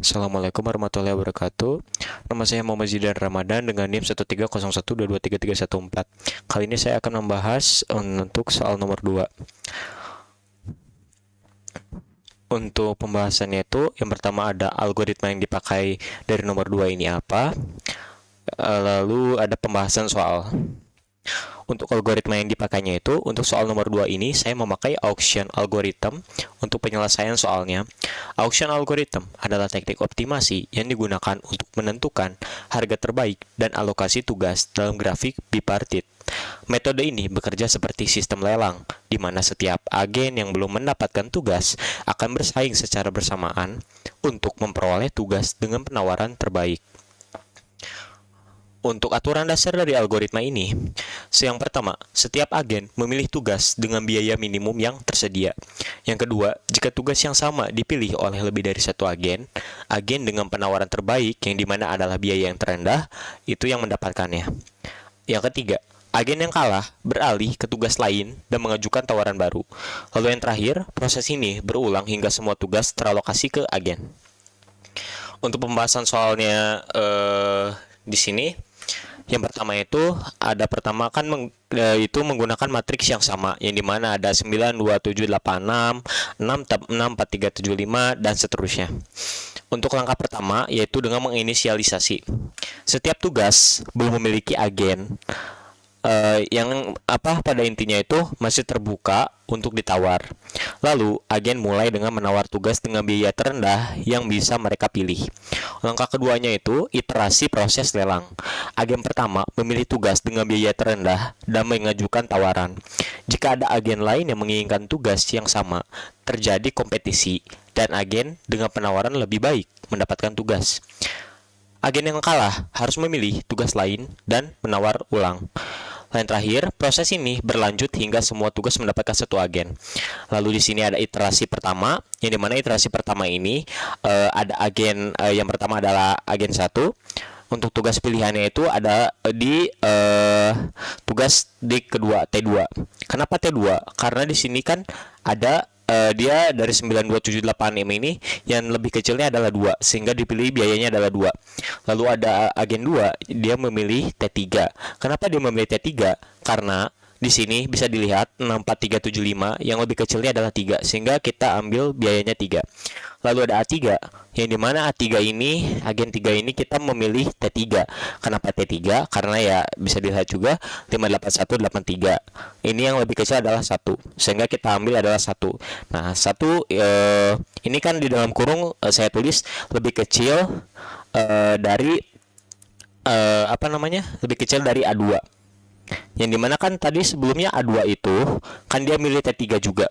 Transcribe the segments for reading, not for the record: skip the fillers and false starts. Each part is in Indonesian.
Assalamualaikum warahmatullahi wabarakatuh. Nama saya Muhammad Zidan Ramadan dengan NIM 13012233114. Kali ini saya akan membahas untuk soal nomor 2. Untuk pembahasannya itu, yang pertama ada algoritma yang dipakai dari nomor 2 ini apa. Lalu ada pembahasan soal. Untuk algoritma yang dipakainya itu, untuk soal nomor 2 ini, saya memakai auction algorithm untuk penyelesaian soalnya. Auction algorithm adalah teknik optimasi yang digunakan untuk menentukan harga terbaik dan alokasi tugas dalam grafik bipartit. Metode ini bekerja seperti sistem lelang, di mana setiap agen yang belum mendapatkan tugas akan bersaing secara bersamaan untuk memperoleh tugas dengan penawaran terbaik. Untuk aturan dasar dari algoritma ini, yang pertama, setiap agen memilih tugas dengan biaya minimum yang tersedia. Yang kedua, jika tugas yang sama dipilih oleh lebih dari satu agen, agen dengan penawaran terbaik yang dimana adalah biaya yang terendah, itu yang mendapatkannya. Yang ketiga, agen yang kalah beralih ke tugas lain dan mengajukan tawaran baru. Lalu yang terakhir, proses ini berulang hingga semua tugas teralokasi ke agen. Untuk pembahasan soalnya di sini, yang pertama itu ada pertama kan itu menggunakan matriks yang sama yang dimana ada 9 2 7 8 6 6 4 3 7 5 dan seterusnya. Untuk langkah pertama yaitu dengan menginisialisasi. Setiap tugas belum memiliki agen yang pada intinya itu masih terbuka untuk ditawar. Lalu, agen mulai dengan menawar tugas dengan biaya terendah yang bisa mereka pilih. Langkah keduanya itu iterasi proses lelang. Agen pertama memilih tugas dengan biaya terendah dan mengajukan tawaran. Jika ada agen lain yang menginginkan tugas yang sama, terjadi kompetisi dan agen dengan penawaran lebih baik mendapatkan tugas. Agen yang kalah harus memilih tugas lain dan menawar ulang. Dan terakhir, proses ini berlanjut hingga semua tugas mendapatkan satu agen. Lalu di sini ada iterasi pertama, yang dimana iterasi pertama ini ada agen yang pertama adalah agen 1. Untuk tugas pilihannya itu ada di tugas di kedua T2. Kenapa T2? Karena di sini kan ada dia dari 92786M ini yang lebih kecilnya adalah 2 sehingga dipilih biayanya adalah 2. Lalu ada agen 2, dia memilih T3. Kenapa dia memilih T3? Karena di sini bisa dilihat 64375 yang lebih kecilnya adalah 3 sehingga kita ambil biayanya 3. Lalu ada A3 yang dimana A3 ini agen 3 ini kita memilih T3. Kenapa T3? Karena ya bisa dilihat juga 58183. Ini yang lebih kecil adalah 1 sehingga kita ambil adalah 1. Nah, 1 ini kan di dalam kurung saya tulis lebih kecil dari lebih kecil dari A2. Yang dimana kan tadi sebelumnya A2 itu kan dia milih T3 juga.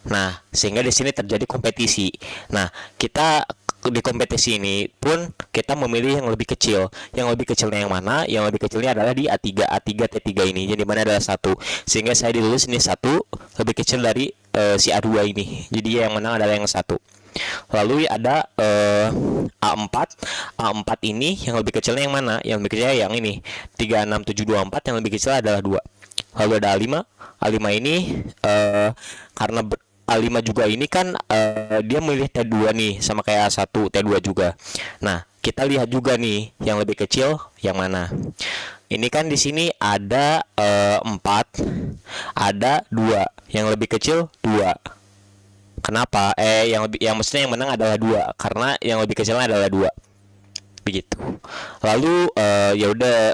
Nah, sehingga di sini terjadi kompetisi. Nah, kita di kompetisi ini pun kita memilih yang lebih kecil. Yang lebih kecilnya yang mana? Yang lebih kecilnya adalah di A3, A3 T3 ini. Yang dimana adalah 1. Sehingga saya ditulis ini 1 lebih kecil dari si A2 ini. Jadi yang menang adalah yang 1. Lalu ada A4. A4 ini yang lebih kecilnya yang mana? Yang lebih kecilnya yang ini 36724, yang lebih kecil adalah 2. Lalu ada A5. A5 ini karena A5 juga ini kan dia milih T2 nih sama kayak A1 T2 juga. Nah, kita lihat juga nih yang lebih kecil yang mana. Ini kan di sini ada 4, ada 2. Yang lebih kecil 2. Kenapa? Yang maksudnya yang menang adalah 2 karena yang lebih kecilnya adalah 2. Begitu. Lalu ya udah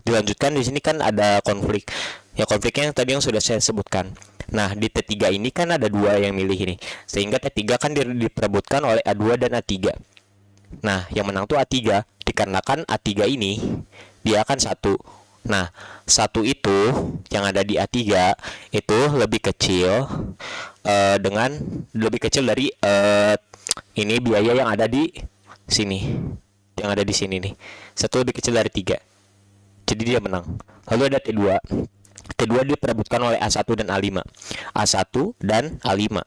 dilanjutkan di sini kan ada konflik. Ya konfliknya yang tadi yang sudah saya sebutkan. Nah, di T3 ini kan ada 2 yang milih ini. Sehingga T3 kan diperebutkan oleh A2 dan A3. Nah, yang menang tuh A3 dikarenakan A3 ini dia akan 1. Nah, 1 itu yang ada di A3 itu lebih kecil dengan lebih kecil dari ini biaya yang ada di sini. Yang ada di sini nih. 1 lebih kecil dari 3. Jadi dia menang. Lalu ada T2. T2 diperebutkan oleh A1 dan A5. A1 dan A5.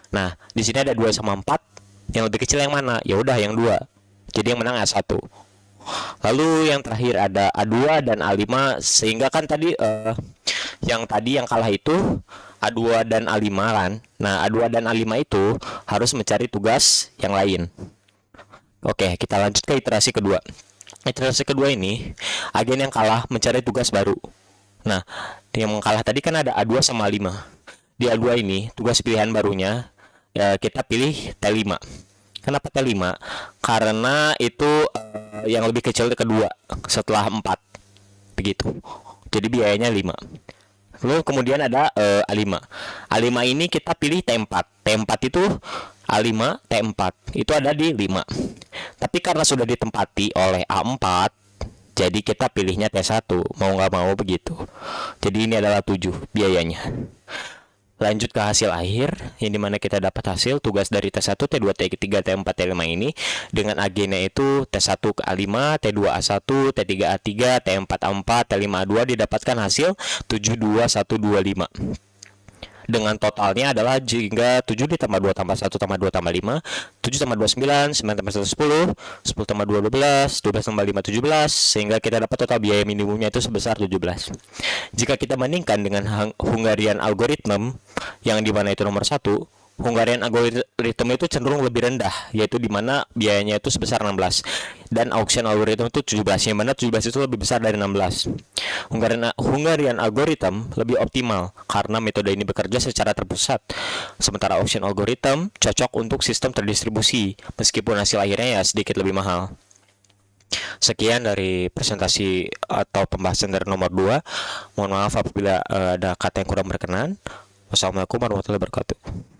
Nah, di sini ada 2 sama 4. Yang lebih kecil yang mana? Ya udah yang 2. Jadi yang menang A1. Lalu yang terakhir ada A2 dan A5 sehingga kan tadi yang kalah itu A2 dan A5 kan. Nah, A2 dan A5 itu harus mencari tugas yang lain. Oke, kita lanjut ke iterasi kedua. Iterasi kedua ini, agen yang kalah mencari tugas baru. Nah, yang kalah tadi kan ada A2 sama A5. Di A2 ini, tugas pilihan barunya kita pilih T5. Kenapa T5? Karena itu yang lebih kecil kedua setelah 4. Begitu. Jadi biayanya 5. Lalu kemudian ada A5. A5 ini kita pilih T4. T4 itu A5, T4. Itu ada di 5. Tapi karena sudah ditempati oleh A4, jadi kita pilihnya T1. Mau nggak mau begitu. Jadi ini adalah 7 biayanya. Lanjut ke hasil akhir, yang dimana kita dapat hasil tugas dari T1, T2, T3, T4, T5 ini dengan agennya itu T1 ke A5, T2 A1, T3 A3, T4 A4, T5 A2 didapatkan hasil 72125. Dengan totalnya adalah jika 7 ditambah 2 tambah 1 tambah 2 tambah 5, 7 tambah 2 9, 9 tambah 1 10, 10 tambah 2 12, 12 tambah 5 17, sehingga kita dapat total biaya minimumnya itu sebesar 17. Jika kita bandingkan dengan Hungarian algorithm yang dimana itu nomor 1, Hungarian algorithm itu cenderung lebih rendah, yaitu dimana biayanya itu sebesar 16, dan auction algorithm itu 17, yang mana 17 itu lebih besar dari 16. Hungarian algorithm lebih optimal karena metode ini bekerja secara terpusat, sementara auction algorithm cocok untuk sistem terdistribusi, meskipun hasil akhirnya ya sedikit lebih mahal. Sekian dari presentasi atau pembahasan dari nomor 2. Mohon maaf apabila ada kata yang kurang berkenan. Wassalamualaikum warahmatullahi wabarakatuh.